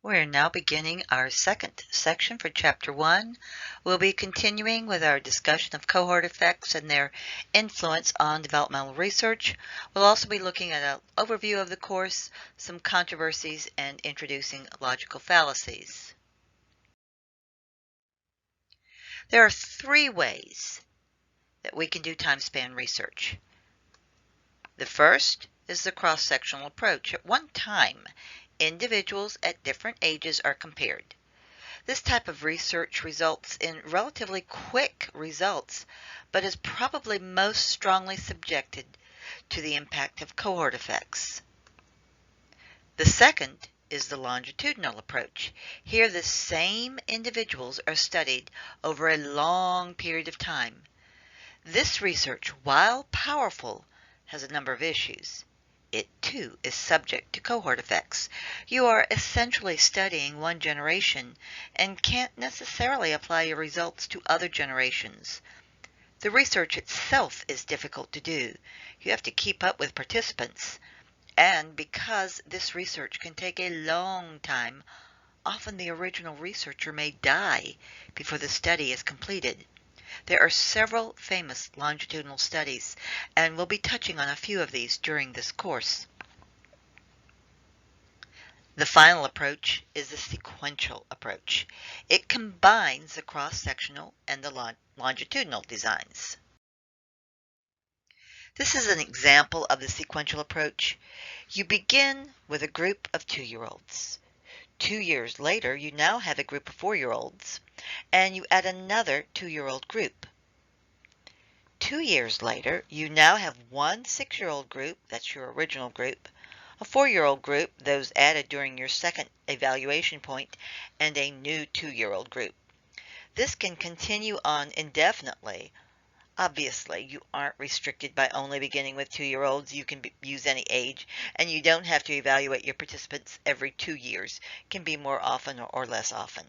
We're now beginning our second section for Chapter 1. We'll be continuing with our discussion of cohort effects and their influence on developmental research. We'll also be looking at an overview of the course, some controversies, and introducing logical fallacies. There are three ways that we can do time span research. The first is the cross-sectional approach. At one time, individuals at different ages are compared. This type of research results in relatively quick results, but is probably most strongly subjected to the impact of cohort effects. The second is the longitudinal approach. Here the same individuals are studied over a long period of time. This research, while powerful, has a number of issues. It, too, is subject to cohort effects. You are essentially studying one generation and can't necessarily apply your results to other generations. The research itself is difficult to do. You have to keep up with participants. And because this research can take a long time, often the original researcher may die before the study is completed. There are several famous longitudinal studies, and we'll be touching on a few of these during this course. The final approach is the sequential approach. It combines the cross-sectional and the longitudinal designs. This is an example of the sequential approach. You begin with a group of 2-year-olds. 2 years later, you now have a group of 4-year-olds, and you add another 2-year-old group. 2 years later, you now have one 6-year-old group, that's your original group, a 4-year-old group, those added during your second evaluation point, and a new 2-year-old group. This can continue on indefinitely. Obviously, you aren't restricted by only beginning with 2-year-olds. You can use any age, and you don't have to evaluate your participants every 2 years. It can be more often or less often.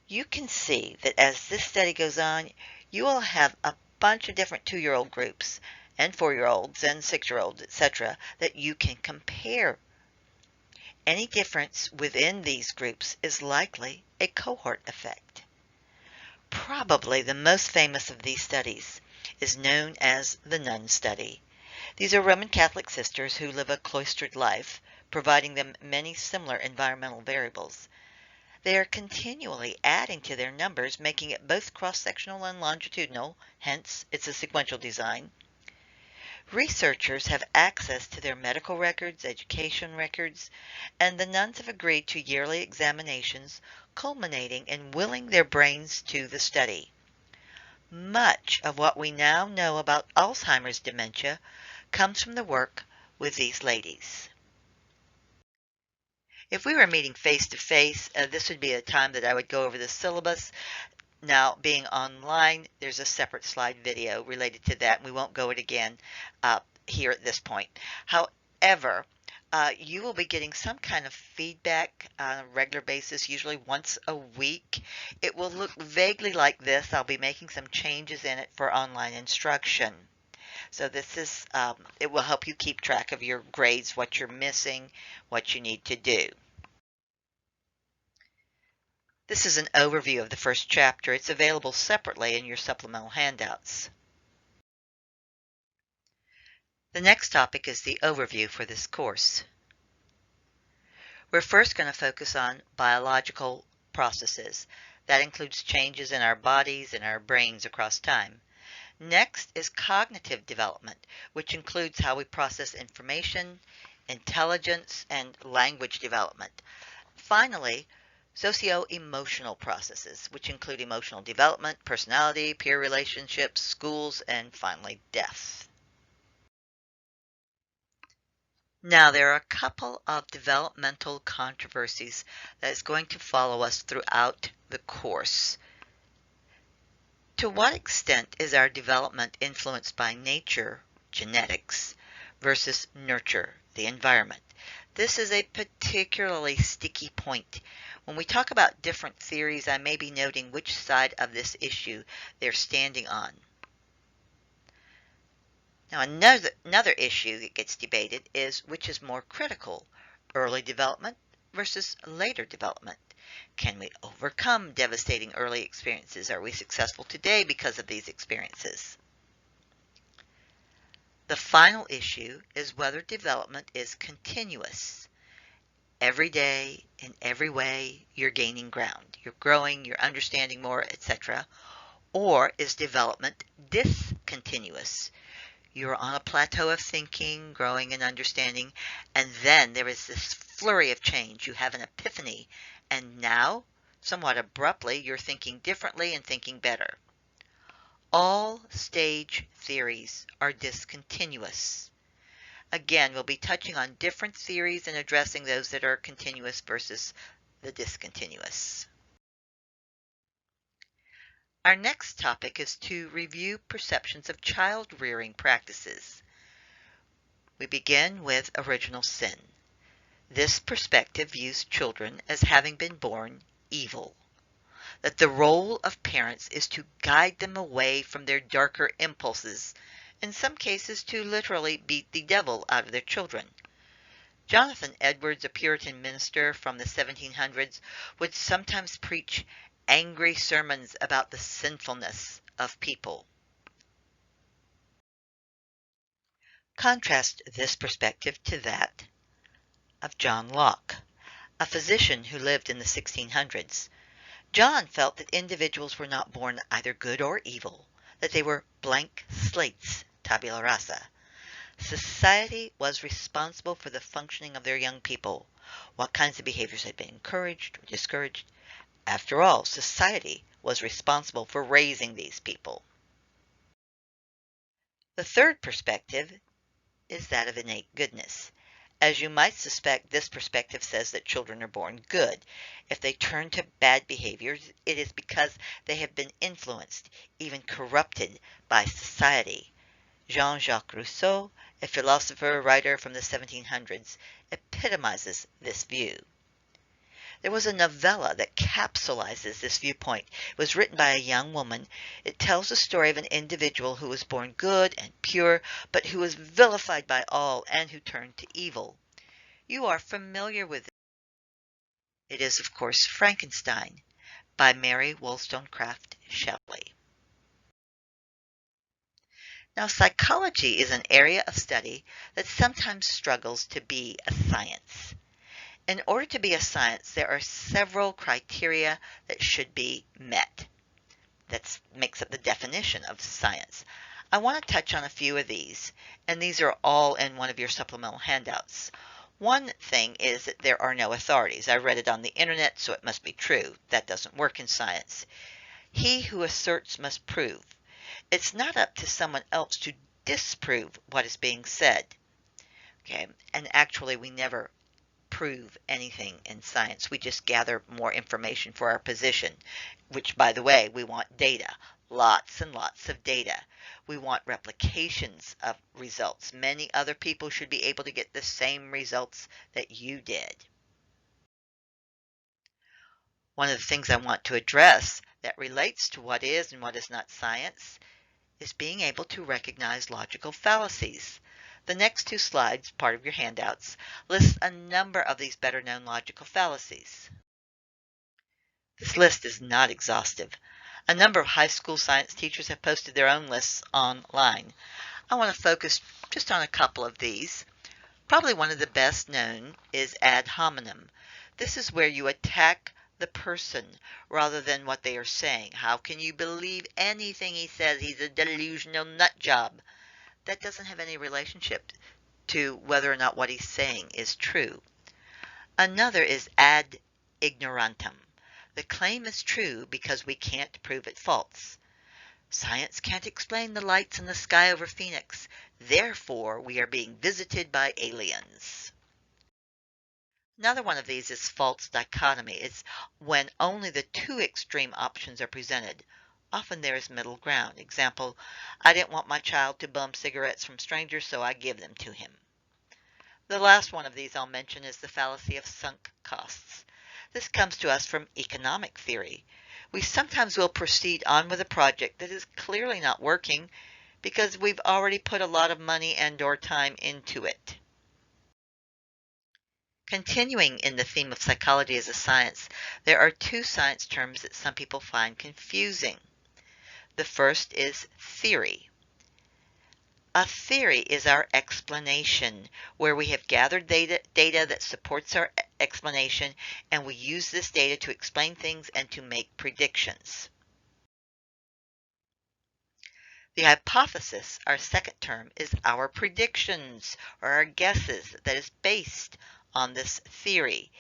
You can see that as this study goes on, you will have a bunch of different 2-year-old groups and 4-year-olds and 6-year-olds, etc., that you can compare. Any difference within these groups is likely a cohort effect. Probably the most famous of these studies is known as the nun study. These are Roman Catholic sisters who live a cloistered life, providing them many similar environmental variables. They are continually adding to their numbers, making it both cross-sectional and longitudinal, hence it's a sequential design. Researchers have access to their medical records, education records, and the nuns have agreed to yearly examinations, culminating in willing their brains to the study. Much of what we now know about Alzheimer's dementia comes from the work with these ladies. If we were meeting face-to-face, this would be a time that I would go over the syllabus. Now, being online, there's a separate slide video related to that, and we won't go it again here at this point. However, you will be getting some kind of feedback on a regular basis, usually once a week. It will look vaguely like this. I'll be making some changes in it for online instruction. So this is, it will help you keep track of your grades, what you're missing, what you need to do. This is an overview of the first chapter. It's available separately in your supplemental handouts. The next topic is the overview for this course. We're first going to focus on biological processes. That includes changes in our bodies and our brains across time. Next is cognitive development, which includes how we process information, intelligence, and language development. Finally, socio-emotional processes, which include emotional development, personality, peer relationships, schools, and finally death. Now, there are a couple of developmental controversies that is going to follow us throughout the course. To what extent is our development influenced by nature, genetics, versus nurture, the environment? This is a particularly sticky point. When we talk about different theories, I may be noting which side of this issue they're standing on. Now, another issue that gets debated is which is more critical, early development versus later development? Can we overcome devastating early experiences? Are we successful today because of these experiences? The final issue is whether development is continuous. Every day, in every way, you're gaining ground. You're growing, you're understanding more, etc. Or is development discontinuous? You're on a plateau of thinking, growing, and understanding, and then there is this flurry of change. You have an epiphany, and now, somewhat abruptly, you're thinking differently and thinking better. All stage theories are discontinuous. Again, we'll be touching on different theories and addressing those that are continuous versus the discontinuous. Our next topic is to review perceptions of child rearing practices. We begin with original sin. This perspective views children as having been born evil, that the role of parents is to guide them away from their darker impulses, in some cases to literally beat the devil out of their children. Jonathan Edwards, a Puritan minister from the 1700s, would sometimes preach angry sermons about the sinfulness of people. Contrast this perspective to that of John Locke, a physician who lived in the 1600s. John felt that individuals were not born either good or evil, that they were blank slates, tabula rasa. Society was responsible for the functioning of their young people. What kinds of behaviors had been encouraged or discouraged? After all, society was responsible for raising these people. The third perspective is that of innate goodness. As you might suspect, this perspective says that children are born good. If they turn to bad behaviors, it is because they have been influenced, even corrupted, by society. Jean-Jacques Rousseau, a philosopher writer from the 1700s, epitomizes this view. There was a novella that capsulizes this viewpoint. It was written by a young woman. It tells the story of an individual who was born good and pure, but who was vilified by all and who turned to evil. You are familiar with it. It is, of course, Frankenstein by Mary Wollstonecraft Shelley. Now, psychology is an area of study that sometimes struggles to be a science. In order to be a science, there are several criteria that should be met. That makes up the definition of science. I want to touch on a few of these, and these are all in one of your supplemental handouts. One thing is that there are no authorities. I read it on the internet, so it must be true. That doesn't work in science. He who asserts must prove. It's not up to someone else to disprove what is being said. Okay, and actually we never prove anything in science. We just gather more information for our position, which, by the way, we want data, lots and lots of data. We want replications of results. Many other people should be able to get the same results that you did. One of the things I want to address that relates to what is and what is not science is being able to recognize logical fallacies. The next two slides, part of your handouts, lists a number of these better-known logical fallacies. This list is not exhaustive. A number of high school science teachers have posted their own lists online. I want to focus just on a couple of these. Probably one of the best known is ad hominem. This is where you attack the person rather than what they are saying. How can you believe anything he says? He's a delusional nut job. That doesn't have any relationship to whether or not what he's saying is true. Another is ad ignorantum. The claim is true because we can't prove it false. Science can't explain the lights in the sky over Phoenix. Therefore, we are being visited by aliens. Another one of these is false dichotomy. It's when only the two extreme options are presented. Often there is middle ground. Example, I didn't want my child to bum cigarettes from strangers, so I give them to him. The last one of these I'll mention is the fallacy of sunk costs. This comes to us from economic theory. We sometimes will proceed on with a project that is clearly not working because we've already put a lot of money and or time into it. Continuing in the theme of psychology as a science, there are two science terms that some people find confusing. The first is theory. A theory is our explanation, where we have gathered data that supports our explanation, and we use this data to explain things and to make predictions. The hypothesis, our second term, is our predictions or our guesses that is based on this theory.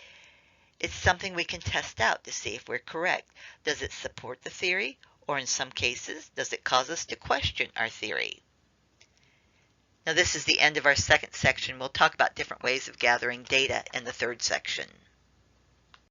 It's something we can test out to see if we're correct. Does it support the theory, or in some cases, does it cause us to question our theory? Now, this is the end of our second section. We'll talk about different ways of gathering data in the third section.